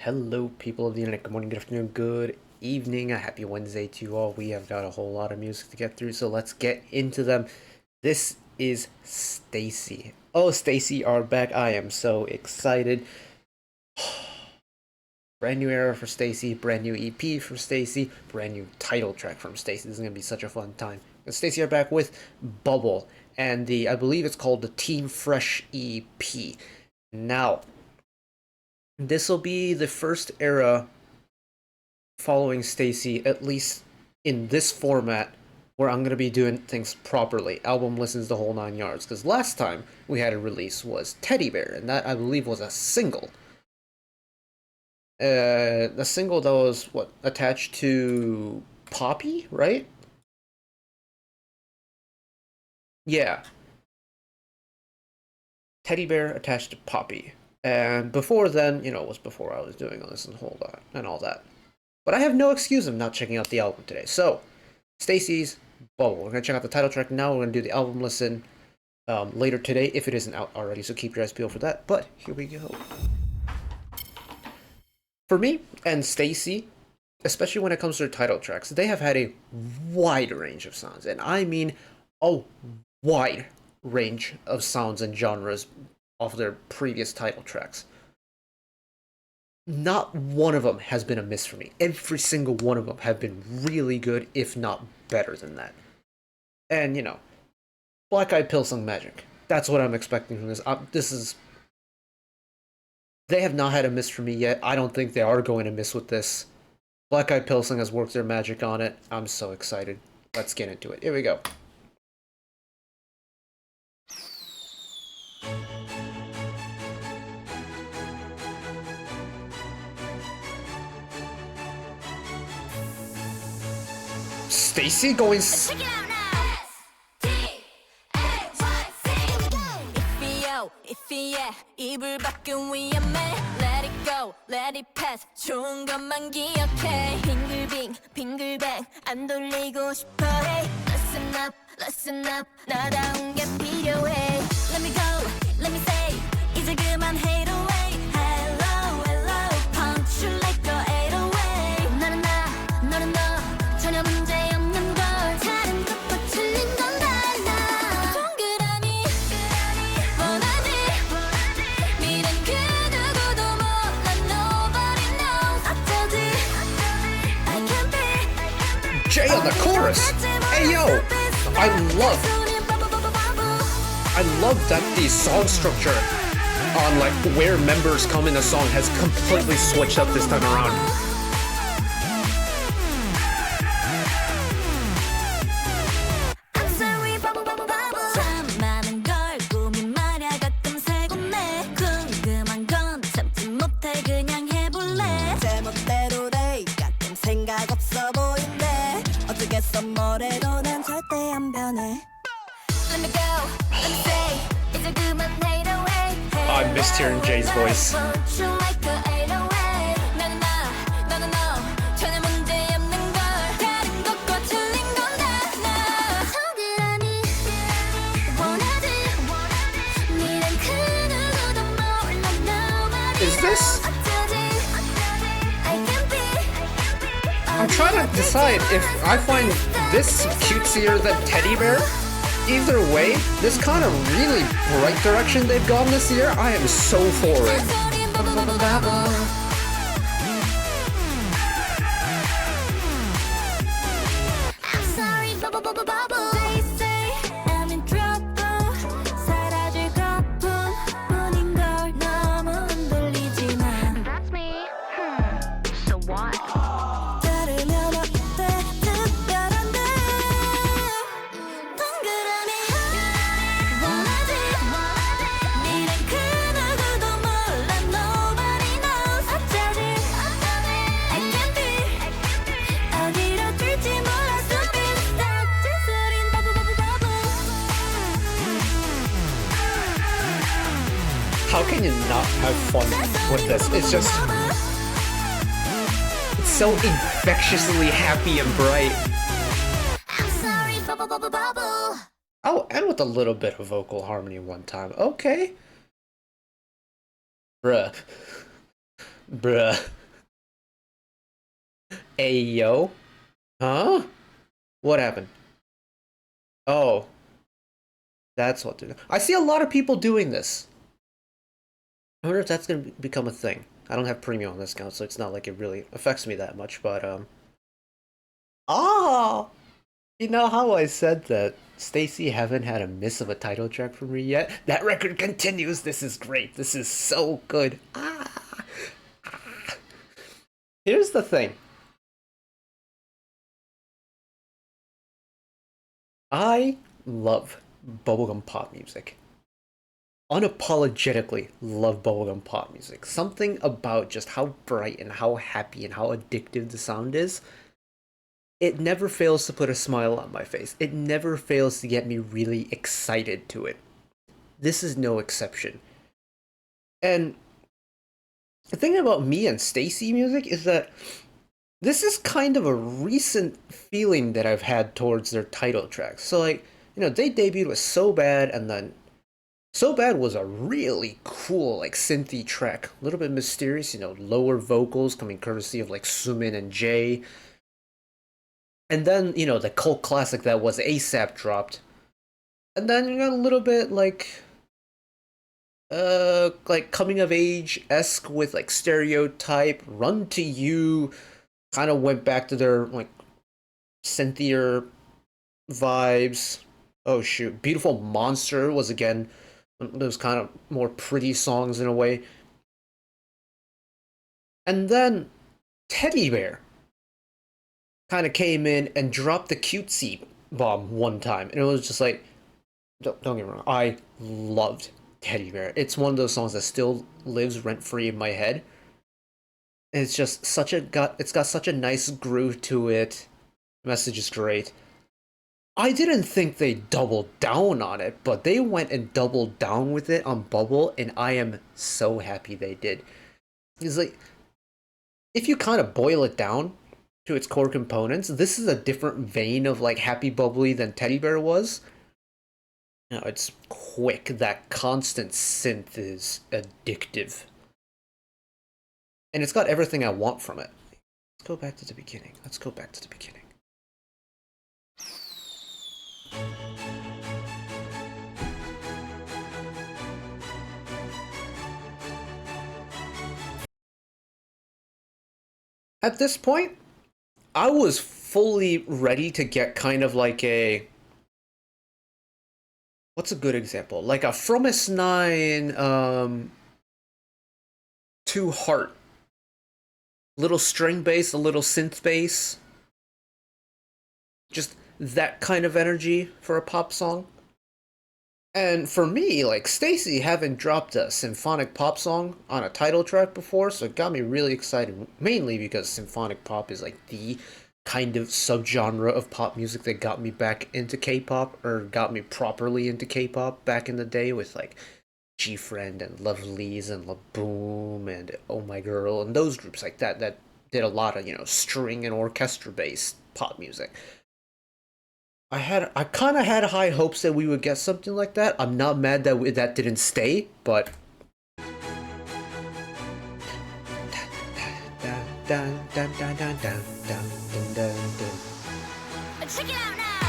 Hello, people of the internet. Good morning, good afternoon, good evening. A happy Wednesday to you all. We have got a whole lot of music to get through, so let's get into them. This is STAYC. Oh, STAYC are back. I am so excited. Brand new era for STAYC, brand new EP for STAYC, brand new title track from STAYC. This is going to be such a fun time. And STAYC are back with Bubble, and I believe it's called the Team Fresh EP. Now, this will be the first era following STAYC, at least in this format, where I'm going to be doing things properly. Album listens the whole 9 yards. Because last time we had a release was Teddy Bear, and that I believe was a single. The single that was, what, attached to Poppy, right? Yeah. Teddy Bear attached to Poppy. And before then, it was before I was doing all this and all that. But I have no excuse of not checking out the album today. So, STAYC's Bubble. We're going to check out the title track now. We're going to do the album listen later today if it isn't out already. So keep your eyes peeled for that. But here we go. For me and STAYC, especially when it comes to their title tracks, they have had a wide range of sounds. And I mean a wide range of sounds and genres of their previous title tracks. Not one of them has been a miss for me. Every single one of them have been really good, if not better than that. And, Black Eyed Pilsung Magic. That's what I'm expecting from this. They have not had a miss for me yet. I don't think they are going to miss with this. Black Eyed Pilsung has worked their magic on it. I'm so excited. Let's get into it. Here we go. STAYC going. 입을 바꾼 위험해. Let it go, let it pass. 좋은 것만 기억해. 빙글빙, 빙글뱅 안 돌리고 싶어. Hey, listen up. 나다운 게 필요해. Let me go, let me say. 이제 그만 hate away. Hello, punch you like a 808. 나는 나, 너는 너. 전혀 문제 없는 걸. 다른 것과 틀린 건 달라. 동그라미, 원하지. 미련 그 누구도 몰라. Nobody knows. 어쩌지, I can be. Jay on the chorus. Hey yo, I love that the song structure on like where members come in a song has completely switched up this time around. I'm sorry, bubble. 참 많은 걸 고민 말야 가끔 세곤내. 궁금한 건 참지 못해 그냥 해볼래. 제멋대로래 가끔 생각 없어 보인대. 어쩌겠어 뭐래도 난 절대 안 변해. Let me go, let me say. 이제 그만 hate away. I missed hearing Jay's voice. Punch you like a 808. 나는 나, 너는 너. 전혀 문제 없는 걸. 다른 것과 틀린 건 달라. 동그라미, 원하지. 미련 그 누구도 몰라. Nobody Is this? 어쩌지, I can be. I'm trying to decide if I find this cutesier than Teddy Bear. Either way, this kind of really bright direction they've gone this year, I am so for it. I'm sorry, bubble. They say I'm in trouble. 사라질 거뿐인 걸 너무 흔들리지만. That's me. So what? 들으면 어때? 특별한데. 동그라미 원하지. 미련 그 누구도 몰라. Nobody knows. 어쩌지, I can be. 어디로 튈지 몰라. Superstar. 잔소린 bubble. How can you not have fun with this? It's so infectiously happy and bright. I'm sorry, bubble. Oh, and with a little bit of vocal harmony one time. Okay. Bruh. Ayo? Huh? What happened? Oh, that's what they're doing. I see a lot of people doing this. I wonder if that's gonna become a thing. I don't have premium on this account, so it's not like it really affects me that much, but Ah! You know how I said that STAYC haven't had a miss of a title track from me yet? That record continues. This is great. This is so good. Ah! Here's the thing. I love bubblegum pop music. Unapologetically love bubblegum pop music. Something about just how bright and how happy and how addictive the sound is. It never fails to put a smile on my face. It never fails to get me really excited to it. This is no exception. And the thing about me and STAYC music is that this is kind of a recent feeling that I've had towards their title tracks. So like, they debuted with So Bad, and then So Bad was a really cool like synthy track. A little bit mysterious, lower vocals coming courtesy of like Sumin and Jay. And then, the cult classic that was ASAP dropped. And then you got a little bit like coming of age esque with like Stereotype, Run to You, kind of went back to their like synthier vibes. Oh shoot, Beautiful Monster was again those kind of more pretty songs in a way. And then Teddy Bear kind of came in and dropped the cutesy bomb one time, and it was just like, don't get me wrong, I loved Teddy Bear. It's one of those songs that still lives rent free in my head. It's just it's got such a nice groove to it. The message is great. I didn't think they doubled down on it, but they went and doubled down with it on Bubble, and I am so happy they did. It's like, if you kind of boil it down to its core components, this is a different vein of like Happy Bubbly than Teddy Bear was. It's quick. That constant synth is addictive. And it's got everything I want from it. Let's go back to the beginning. Let's go back to the beginning. At this point, I was fully ready to get kind of like a... What's a good example? Like a From S9 to Heart. Little string bass, a little synth bass. Just that kind of energy for a pop song. And for me, like STAYC haven't dropped a symphonic pop song on a title track before, so it got me really excited, mainly because symphonic pop is like the kind of subgenre of pop music that got me back into K-pop, or got me properly into K-pop back in the day with like G-Friend and Lovelyz and La Boom and Oh My Girl and those groups like that did a lot of, string and orchestra based pop music. I kind of had high hopes that we would get something like that. I'm not mad that that didn't stay, but Check it out now.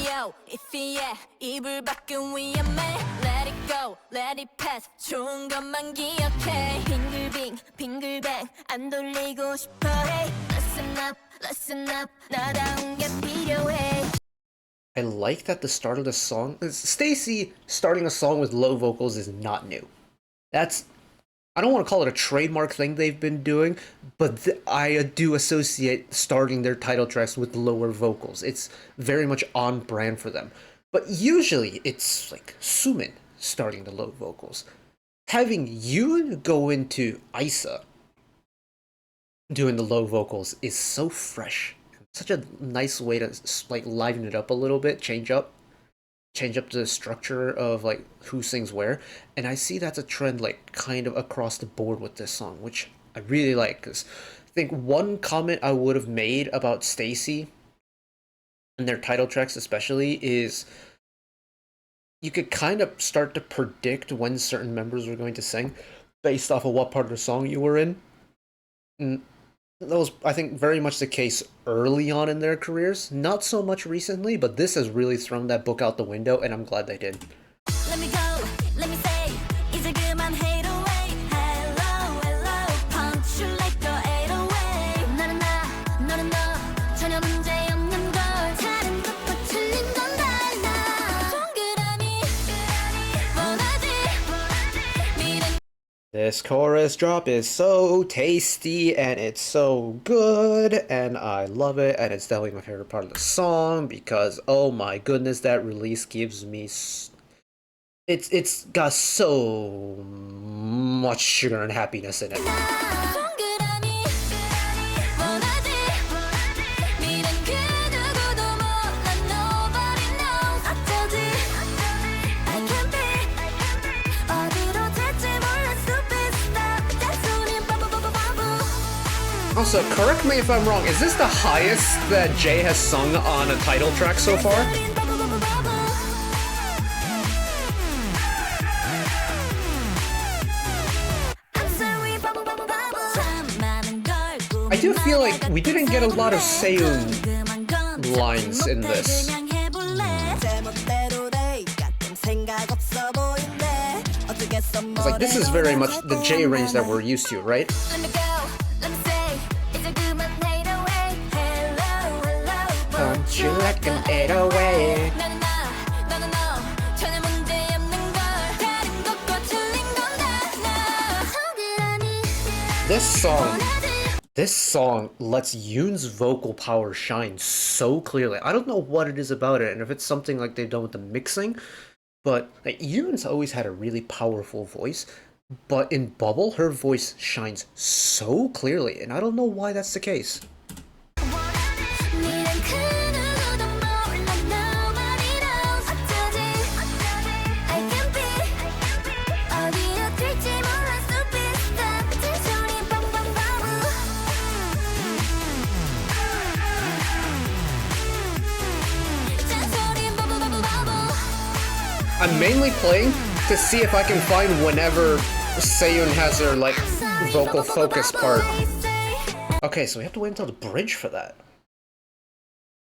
STAYC. 이피야 이불 밖은 위험해. Let it go, let it pass. 좋은 것만 기억해. 빙글빙 빙글뱅 안 돌리고 싶어. Hey, listen up. 나다운 게 필요해. I like that the start of the song, STAYC starting a song with low vocals is not new. That's, I don't want to call it a trademark thing they've been doing, but I do associate starting their title tracks with lower vocals. It's very much on brand for them. But usually it's like Sumin starting the low vocals. Having Yoon go into Isa doing the low vocals is so fresh. Such a nice way to like liven it up a little bit, change up the structure of like who sings where, and I see that's a trend like kind of across the board with this song, which I really like. Because I think one comment I would have made about STAYC and their title tracks especially is you could kind of start to predict when certain members were going to sing. based off of what part of the song you were in. And that was, I think, very much the case early on in their careers. Not so much recently, but this has really thrown that book out the window, and I'm glad they did. Let me go, let me say, 이제 그만 hate away. Hello, hello, punch you like the 808. 나는 나, 너는 너, 전혀 문제 없는 걸. 다른 것도 틀린 건 달라. 동그라미, 원하지, 미련. This chorus drop is so tasty, and it's so good, and I love it, and it's definitely my favorite part of the song, because, oh my goodness, that release gives me... It's got so much sugar and happiness in it. 동그라미, 원하지, 미련 그 누구도 몰라. Nobody knows. 어쩌지, I can't be. 어디로 될지 몰라. Superstar. 잔소리 바보. Also, correct me if I'm wrong, is this the highest that Jay has sung on a title track so far? I do feel like we didn't get a lot of Seung lines in this. It's like, this is very much the J range that we're used to, right? Punch you like an 808. This song lets Yoon's vocal power shine so clearly. I don't know what it is about it, and if it's something like they've done with the mixing, but like, Yoon's always had a really powerful voice, but in Bubble, her voice shines so clearly, and I don't know why that's the case. I'm mainly playing to see if I can find whenever Seiyun has her, like, vocal focus part. Okay, so we have to wait until the bridge for that.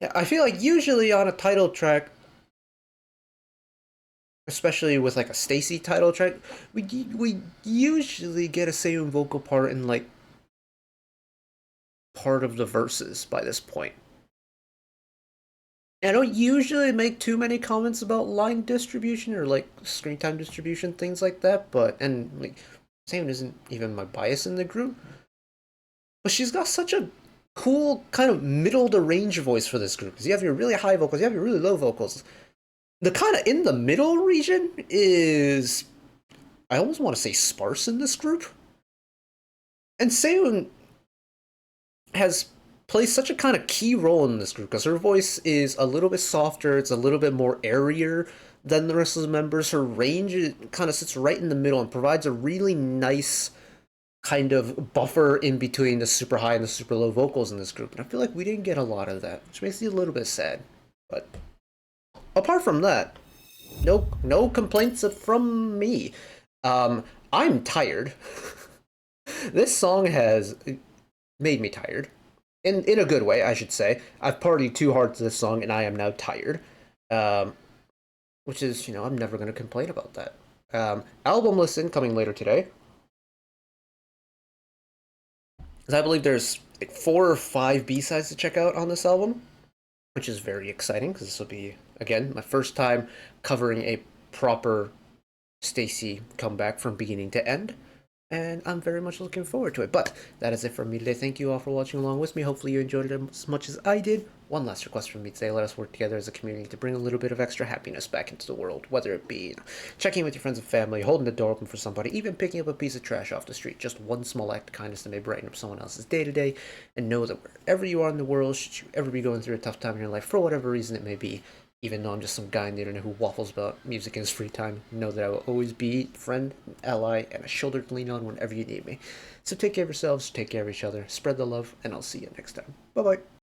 Yeah, I feel like usually on a title track, especially with, like, a STAYC title track, we usually get a Seiyun vocal part in, like, part of the verses by this point. I don't usually make too many comments about line distribution or like screen time distribution, things like that, and like, Seiyun isn't even my bias in the group, but she's got such a cool kind of middle to range voice for this group, because you have your really high vocals, you have your really low vocals. The kind of in the middle region is, I almost want to say, sparse in this group, and Seiyun plays such a kind of key role in this group, because her voice is a little bit softer, it's a little bit more airier than the rest of the members. Her range kind of sits right in the middle and provides a really nice kind of buffer in between the super high and the super low vocals in this group. And I feel like we didn't get a lot of that, which makes me a little bit sad. But apart from that, no complaints from me. I'm tired. This song has made me tired. In a good way, I should say. I've partied too hard to this song, and I am now tired. Which is, I'm never going to complain about that. Album listen coming later today. Because I believe there's like 4 or 5 B-sides to check out on this album, which is very exciting, because this will be, again, my first time covering a proper STAYC comeback from beginning to end. And I'm very much looking forward to it. But that is it from me today. Thank you all for watching along with me. Hopefully you enjoyed it as much as I did. One last request from me today. Let us work together as a community to bring a little bit of extra happiness back into the world. Whether it be checking in with your friends and family, holding the door open for somebody, even picking up a piece of trash off the street. Just one small act of kindness that may brighten up someone else's day-to-day. And know that wherever you are in the world, should you ever be going through a tough time in your life, for whatever reason it may be, even though I'm just some guy on the internet who waffles about music in his free time, know that I will always be a friend, an ally, and a shoulder to lean on whenever you need me. So take care of yourselves, take care of each other, spread the love, and I'll see you next time. Bye-bye.